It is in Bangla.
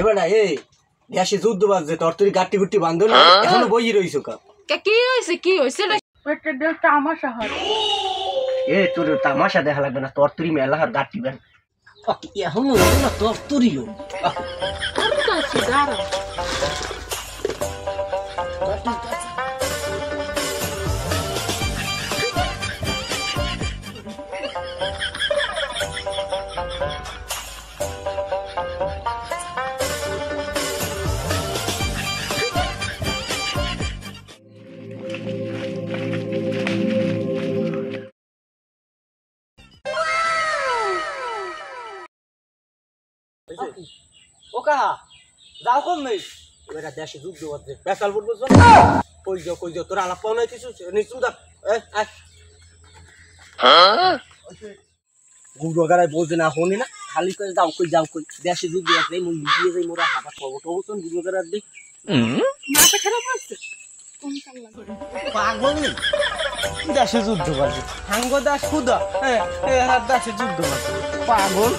বেটা এ দেশে যুদ্ধ বাজছে তোর তুই গাট্টি গুট্টি বান্ধো না এখনো বই রইছো কা কি হয়েছে তামাশা হয় এ তোর তামাশা দেখা লাগবে না তোর তুই মেলা আর গাট্টি বেন এখন না তোর তুরিও ও কাহা যাও কম নেই এবার দেশে যুদ্ধ হচ্ছে বেকাল বলবো কই যাও তোর আলাপ পাও না কিছু নিচু দা গুড়ো গাড়ায় বলছে না হনি না খালি করে যাও কই দেশে যুদ্ধ হচ্ছে মুই লিখিয়ে যাই মোরা হাবার করবো তো বলছেন গুড়ো গাড়ার দিক মাথা খারাপ আছে পাগল নেই দেশে যুদ্ধ বাজে হাঙ্গ দাস খুদা দেশে যুদ্ধ বাজে পাগল